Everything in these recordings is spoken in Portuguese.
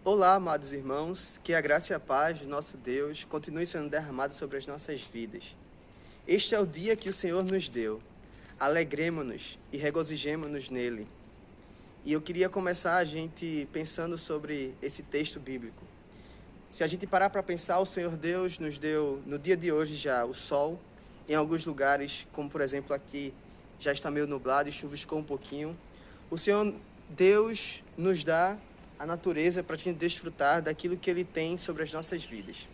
Olá, amados irmãos, que a graça e a paz de nosso Deus continue sendo derramada sobre as nossas vidas. Este é o dia que o Senhor nos deu. Alegremo-nos e regozijemo-nos nele. E eu queria começar a gente pensando sobre esse texto bíblico. Se a gente parar para pensar, o Senhor Deus nos deu no dia de hoje já o sol. Em alguns lugares, como por exemplo aqui, já está meio nublado e chuviscou um pouquinho. O Senhor Deus nos dá a natureza para a gente desfrutar daquilo que Ele tem sobre as nossas vidas.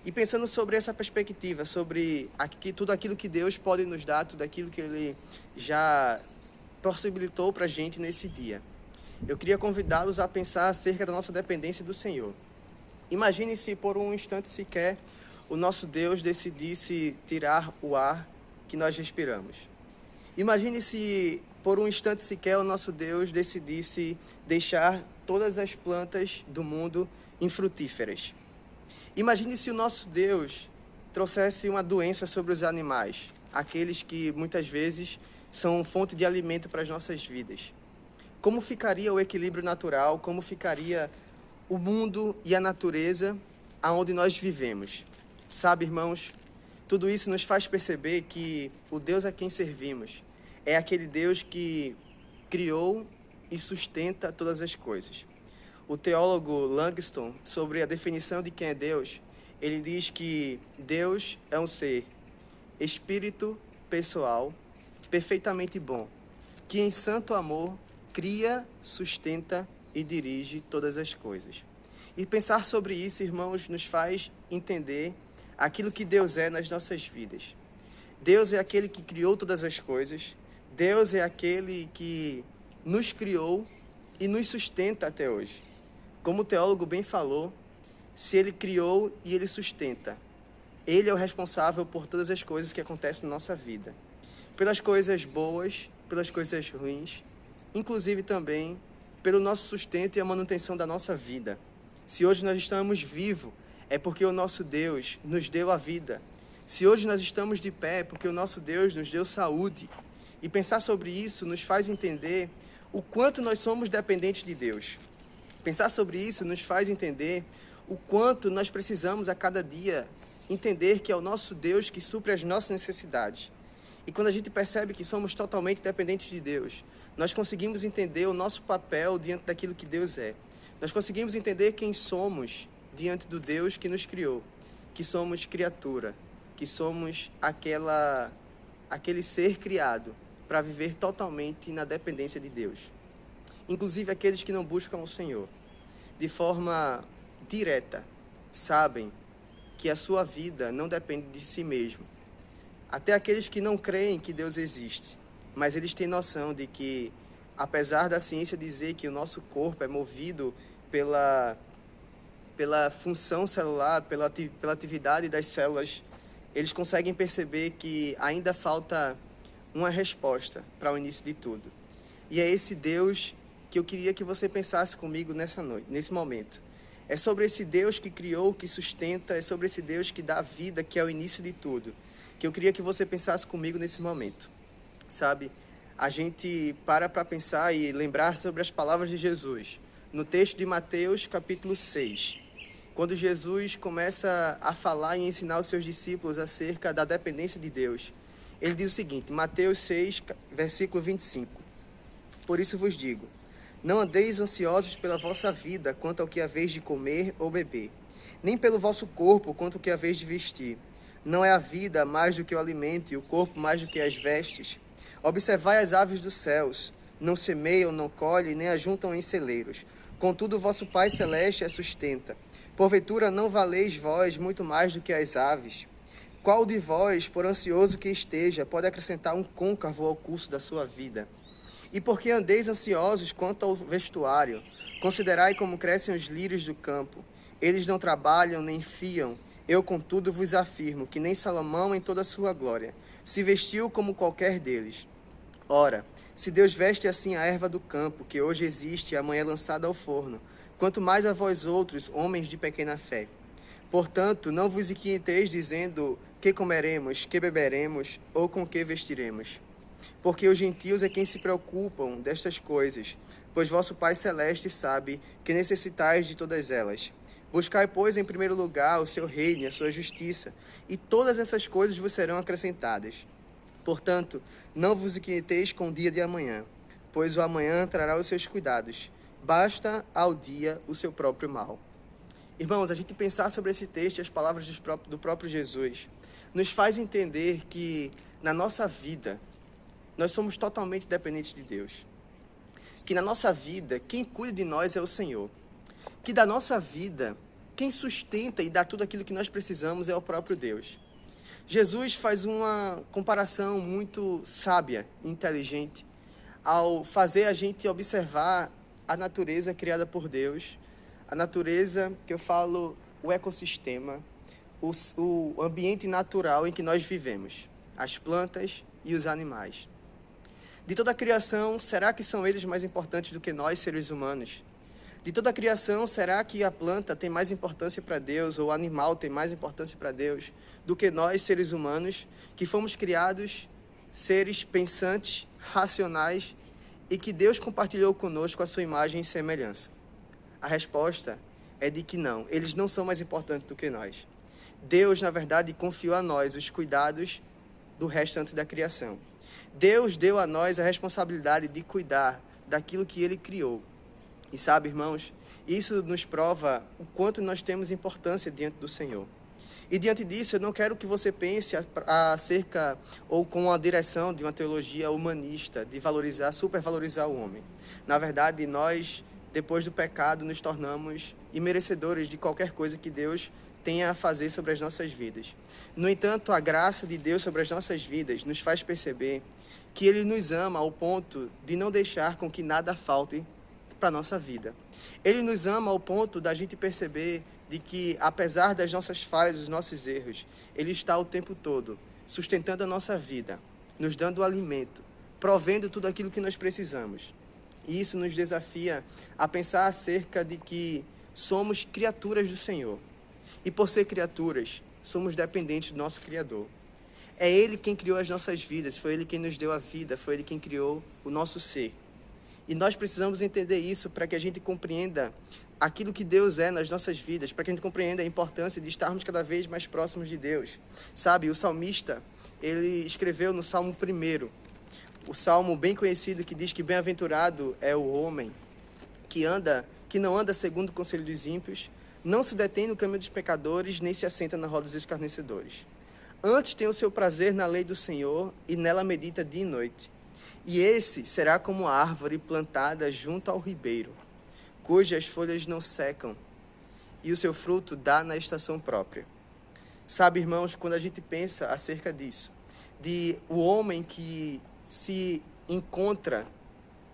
E pensando sobre essa perspectiva, sobre tudo aquilo que Deus pode nos dar, tudo aquilo que Ele já possibilitou para a gente nesse dia, eu queria convidá-los a pensar acerca da nossa dependência do Senhor. Imagine se por um instante sequer o nosso Deus decidisse tirar o ar que nós respiramos. Imagine se por um instante sequer o nosso Deus decidisse deixar todas as plantas do mundo infrutíferas. Imagine se o nosso Deus trouxesse uma doença sobre os animais, aqueles que muitas vezes são fonte de alimento para as nossas vidas. Como ficaria o equilíbrio natural? Como ficaria o mundo e a natureza aonde nós vivemos? Sabe, irmãos, tudo isso nos faz perceber que o Deus a quem servimos é aquele Deus que criou e sustenta todas as coisas. O teólogo Langston, sobre a definição de quem é Deus, ele diz que Deus é um ser, espírito pessoal, perfeitamente bom, que em santo amor cria, sustenta e dirige todas as coisas. E pensar sobre isso, irmãos, nos faz entender aquilo que Deus é nas nossas vidas. Deus é aquele que criou todas as coisas, Deus é aquele que nos criou e nos sustenta até hoje. Como o teólogo bem falou, se Ele criou e Ele sustenta, Ele é o responsável por todas as coisas que acontecem na nossa vida. Pelas coisas boas, pelas coisas ruins, inclusive também pelo nosso sustento e a manutenção da nossa vida. Se hoje nós estamos vivos, é porque o nosso Deus nos deu a vida. Se hoje nós estamos de pé, é porque o nosso Deus nos deu saúde. E pensar sobre isso nos faz entender o quanto nós somos dependentes de Deus. Pensar sobre isso nos faz entender o quanto nós precisamos a cada dia entender que é o nosso Deus que supre as nossas necessidades. E quando a gente percebe que somos totalmente dependentes de Deus, nós conseguimos entender o nosso papel diante daquilo que Deus é. Nós conseguimos entender quem somos diante do Deus que nos criou, que somos criatura, que somos aquele ser criado para viver totalmente na dependência de Deus. Inclusive aqueles que não buscam o Senhor, de forma direta, sabem que a sua vida não depende de si mesmo. Até aqueles que não creem que Deus existe, mas eles têm noção de que, apesar da ciência dizer que o nosso corpo é movido pela função celular, pela atividade das células, eles conseguem perceber que ainda falta uma resposta para o início de tudo. E é esse Deus que eu queria que você pensasse comigo nessa noite, nesse momento. É sobre esse Deus que criou, que sustenta, é sobre esse Deus que dá vida, que é o início de tudo, que eu queria que você pensasse comigo nesse momento. Sabe, a gente para pensar e lembrar sobre as palavras de Jesus, no texto de Mateus, capítulo 6, quando Jesus começa a falar e ensinar os seus discípulos acerca da dependência de Deus. Ele diz o seguinte, Mateus 6, versículo 25. Por isso vos digo, não andeis ansiosos pela vossa vida, quanto ao que haveis de comer ou beber, nem pelo vosso corpo, quanto ao que haveis de vestir. Não é a vida mais do que o alimento, e o corpo mais do que as vestes? Observai as aves dos céus, não semeiam, não colhem, nem ajuntam em celeiros. Contudo, o vosso Pai Celeste as sustenta. Porventura não valeis vós muito mais do que as aves? Qual de vós, por ansioso que esteja, pode acrescentar um côncavo ao curso da sua vida? E por que andeis ansiosos quanto ao vestuário? Considerai como crescem os lírios do campo. Eles não trabalham nem fiam. Eu, contudo, vos afirmo que nem Salomão, em toda a sua glória, se vestiu como qualquer deles. Ora, se Deus veste assim a erva do campo, que hoje existe e amanhã é lançada ao forno, quanto mais a vós outros, homens de pequena fé. Portanto, não vos inquieteis dizendo que comeremos, que beberemos ou com que vestiremos. porque os gentios é quem se preocupam destas coisas, pois vosso Pai Celeste sabe que necessitais de todas elas. Buscai, pois, em primeiro lugar o seu reino e a sua justiça, e todas essas coisas vos serão acrescentadas. Portanto, não vos inquieteis com o dia de amanhã, pois o amanhã trará os seus cuidados. Basta ao dia o seu próprio mal. Irmãos, a gente pensar sobre esse texto e as palavras do próprio Jesus nos faz entender que na nossa vida nós somos totalmente dependentes de Deus. Que na nossa vida quem cuida de nós é o Senhor. Que da nossa vida quem sustenta e dá tudo aquilo que nós precisamos é o próprio Deus. Jesus faz uma comparação muito sábia e inteligente ao fazer a gente observar a natureza criada por Deus, a natureza, que eu falo, o ecossistema, o ambiente natural em que nós vivemos, as plantas e os animais. De toda a criação, será que são eles mais importantes do que nós, seres humanos? De toda a criação, será que a planta tem mais importância para Deus, ou o animal tem mais importância para Deus, do que nós, seres humanos, que fomos criados seres pensantes, racionais, e que Deus compartilhou conosco a sua imagem e semelhança? A resposta é de que não, eles não são mais importantes do que nós. Deus, na verdade, confiou a nós os cuidados do restante da criação. Deus deu a nós a responsabilidade de cuidar daquilo que Ele criou. E sabe, irmãos, isso nos prova o quanto nós temos importância diante do Senhor. E diante disso, eu não quero que você pense acerca ou com a direção de uma teologia humanista, de valorizar, supervalorizar o homem. Na verdade, nós, depois do pecado, nos tornamos imerecedores de qualquer coisa que Deus tenha a fazer sobre as nossas vidas. No entanto, a graça de Deus sobre as nossas vidas nos faz perceber que Ele nos ama ao ponto de não deixar com que nada falte para a nossa vida. Ele nos ama ao ponto da gente perceber de que, apesar das nossas falhas, dos nossos erros, Ele está o tempo todo sustentando a nossa vida, nos dando o alimento, provendo tudo aquilo que nós precisamos. E isso nos desafia a pensar acerca de que somos criaturas do Senhor. E por ser criaturas, somos dependentes do nosso Criador. É Ele quem criou as nossas vidas, foi Ele quem nos deu a vida, foi Ele quem criou o nosso ser. E nós precisamos entender isso para que a gente compreenda aquilo que Deus é nas nossas vidas, para que a gente compreenda a importância de estarmos cada vez mais próximos de Deus. Sabe, o salmista, ele escreveu no Salmo 1, o salmo bem conhecido que diz que bem-aventurado é o homem que não anda segundo o conselho dos ímpios, não se detém no caminho dos pecadores, nem se assenta na roda dos escarnecedores. Antes tem o seu prazer na lei do Senhor e nela medita dia e noite. E esse será como a árvore plantada junto ao ribeiro, cujas folhas não secam, e o seu fruto dá na estação própria. Sabe, irmãos, quando a gente pensa acerca disso, de o homem que se encontra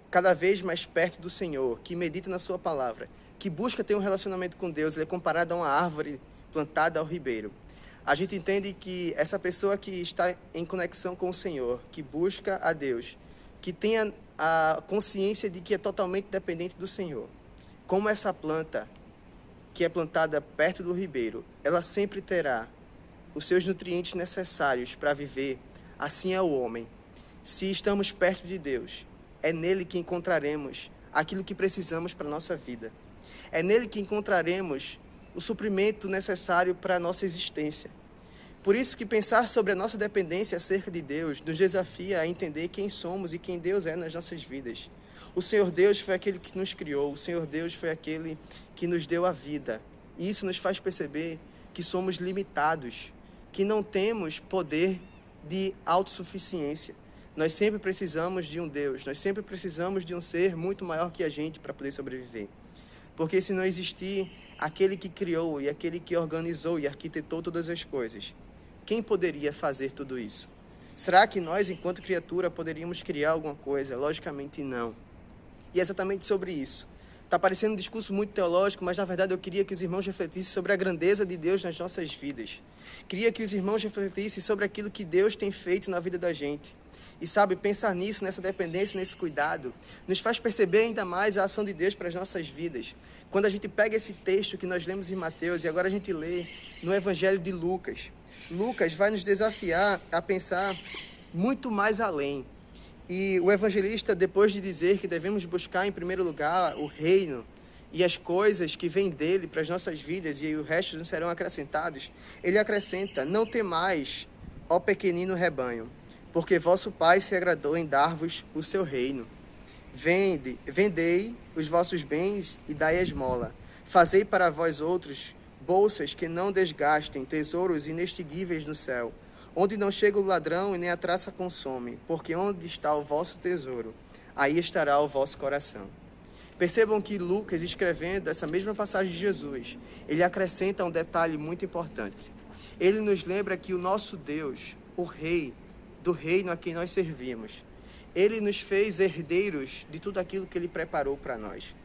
cada vez mais perto do Senhor, que medita na sua palavra, que busca ter um relacionamento com Deus, ele é comparado a uma árvore plantada ao ribeiro. A gente entende que essa pessoa que está em conexão com o Senhor, que busca a Deus, que tenha a consciência de que é totalmente dependente do Senhor, como essa planta que é plantada perto do ribeiro, ela sempre terá os seus nutrientes necessários para viver, assim é o homem. Se estamos perto de Deus, é nele que encontraremos aquilo que precisamos para a nossa vida. É nele que encontraremos o suprimento necessário para a nossa existência. Por isso que pensar sobre a nossa dependência acerca de Deus nos desafia a entender quem somos e quem Deus é nas nossas vidas. O Senhor Deus foi aquele que nos criou, o Senhor Deus foi aquele que nos deu a vida. E isso nos faz perceber que somos limitados, que não temos poder de autossuficiência. Nós sempre precisamos de um Deus, nós sempre precisamos de um ser muito maior que a gente para poder sobreviver. Porque se não existir aquele que criou e aquele que organizou e arquitetou todas as coisas, quem poderia fazer tudo isso? Será que nós, enquanto criatura, poderíamos criar alguma coisa? Logicamente não. E é exatamente sobre isso. Está parecendo um discurso muito teológico, mas na verdade eu queria que os irmãos refletissem sobre a grandeza de Deus nas nossas vidas. Queria que os irmãos refletissem sobre aquilo que Deus tem feito na vida da gente. E sabe, pensar nisso, nessa dependência, nesse cuidado, nos faz perceber ainda mais a ação de Deus para as nossas vidas. Quando a gente pega esse texto que nós lemos em Mateus e agora a gente lê no Evangelho de Lucas, Lucas vai nos desafiar a pensar muito mais além. E o evangelista, depois de dizer que devemos buscar em primeiro lugar o reino e as coisas que vêm dele para as nossas vidas e o resto não serão acrescentados, ele acrescenta: não temais, ó pequenino rebanho, porque vosso Pai se agradou em dar-vos o seu reino. Vendei os vossos bens e dai esmola. Fazei para vós outros bolsas que não desgastem, tesouros inextinguíveis no céu, onde não chega o ladrão e nem a traça consome, porque onde está o vosso tesouro, aí estará o vosso coração. Percebam que Lucas, escrevendo essa mesma passagem de Jesus, ele acrescenta um detalhe muito importante. Ele nos lembra que o nosso Deus, o Rei do reino a quem nós servimos, ele nos fez herdeiros de tudo aquilo que ele preparou para nós.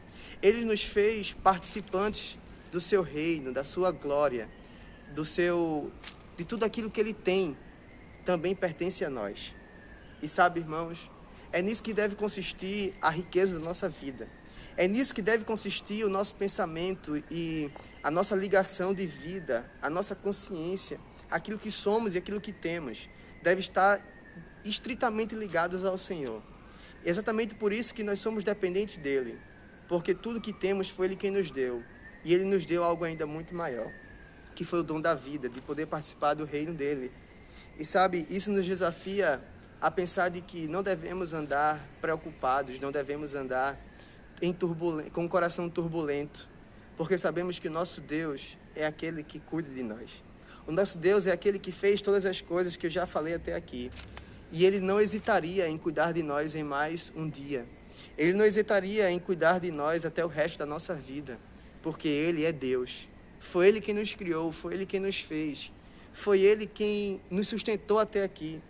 Ele nos fez participantes do seu reino, da sua glória, de tudo aquilo que ele tem, também pertence a nós. E sabe, irmãos, é nisso que deve consistir a riqueza da nossa vida. É nisso que deve consistir o nosso pensamento e a nossa ligação de vida, a nossa consciência, aquilo que somos e aquilo que temos, deve estar estritamente ligados ao Senhor. Exatamente por isso que nós somos dependentes dele, porque tudo que temos foi ele quem nos deu, e ele nos deu algo ainda muito maior, que foi o dom da vida, de poder participar do reino dele. E sabe, isso nos desafia a pensar de que não devemos andar preocupados, não devemos andar com o coração turbulento, porque sabemos que o nosso Deus é aquele que cuida de nós. O nosso Deus é aquele que fez todas as coisas que eu já falei até aqui. E ele não hesitaria em cuidar de nós em mais um dia. Ele não hesitaria em cuidar de nós até o resto da nossa vida, porque ele é Deus. Foi ele quem nos criou, foi ele quem nos fez. Foi ele quem nos sustentou até aqui.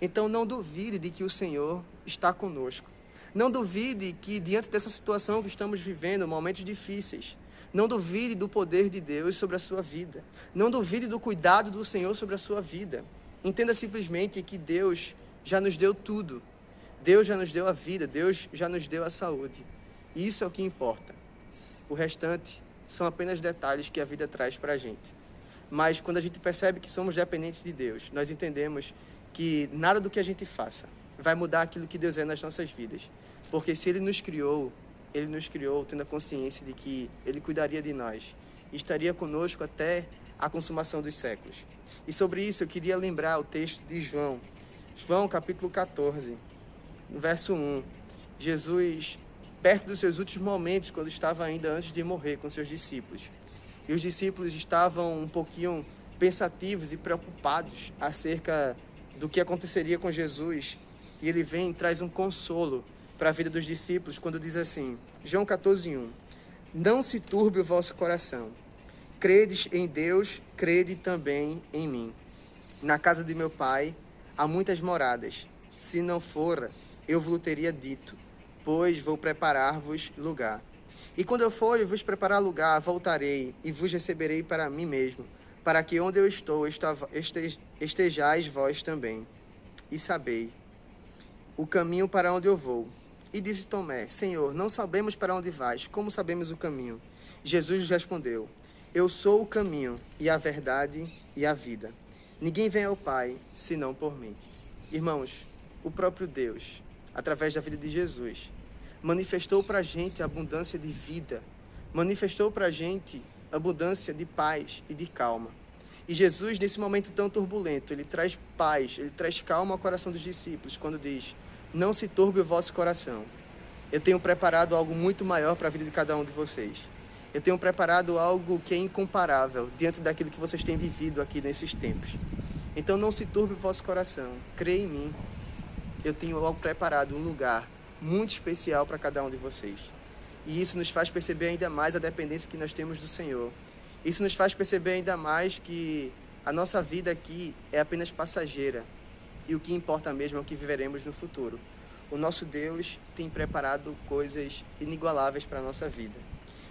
Então não duvide de que o Senhor está conosco. Não duvide que diante dessa situação que estamos vivendo, momentos difíceis, não duvide do poder de Deus sobre a sua vida. Não duvide do cuidado do Senhor sobre a sua vida. Entenda simplesmente que Deus já nos deu tudo. Deus já nos deu a vida, Deus já nos deu a saúde. E isso é o que importa. O restante são apenas detalhes que a vida traz para a gente. Mas quando a gente percebe que somos dependentes de Deus, nós entendemos que nada do que a gente faça vai mudar aquilo que Deus é nas nossas vidas. Porque se Ele nos criou tendo a consciência de que Ele cuidaria de nós e estaria conosco até a consumação dos séculos. E sobre isso eu queria lembrar o texto de João, capítulo 14, no verso 1. Jesus, perto dos seus últimos momentos, quando estava ainda antes de morrer com seus discípulos. E os discípulos estavam um pouquinho pensativos e preocupados acerca do que aconteceria com Jesus. E ele vem e traz um consolo para a vida dos discípulos quando diz assim, João 14:1, não se turbe o vosso coração. Credes em Deus, crede também em mim. Na casa de meu Pai há muitas moradas. Se não fora, eu vos teria dito, pois vou preparar-vos lugar. E quando eu for e vos preparar lugar, voltarei e vos receberei para mim mesmo, para que onde eu estou estejais vós também. E sabei o caminho para onde eu vou. E disse Tomé, Senhor, não sabemos para onde vais, como sabemos o caminho? Jesus respondeu, eu sou o caminho e a verdade e a vida. Ninguém vem ao Pai, senão por mim. Irmãos, o próprio Deus, através da vida de Jesus, manifestou para a gente a abundância de vida, manifestou para a gente a abundância de paz e de calma. E Jesus, nesse momento tão turbulento, ele traz paz, ele traz calma ao coração dos discípulos, quando diz, não se turbe o vosso coração. Eu tenho preparado algo muito maior para a vida de cada um de vocês. Eu tenho preparado algo que é incomparável diante daquilo que vocês têm vivido aqui nesses tempos. Então não se turbe o vosso coração, creia em mim. Eu tenho algo preparado, um lugar muito especial para cada um de vocês. E isso nos faz perceber ainda mais a dependência que nós temos do Senhor. Isso nos faz perceber ainda mais que a nossa vida aqui é apenas passageira. E o que importa mesmo é o que viveremos no futuro. O nosso Deus tem preparado coisas inigualáveis para a nossa vida.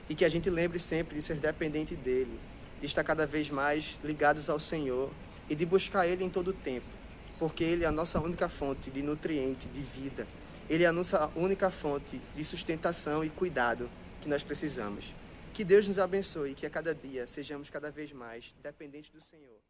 E que a gente lembre sempre de ser dependente dEle, de estar cada vez mais ligados ao Senhor e de buscar Ele em todo o tempo. Porque Ele é a nossa única fonte de nutriente, de vida. Ele é a nossa única fonte de sustentação e cuidado que nós precisamos. Que Deus nos abençoe e que a cada dia sejamos cada vez mais dependentes do Senhor.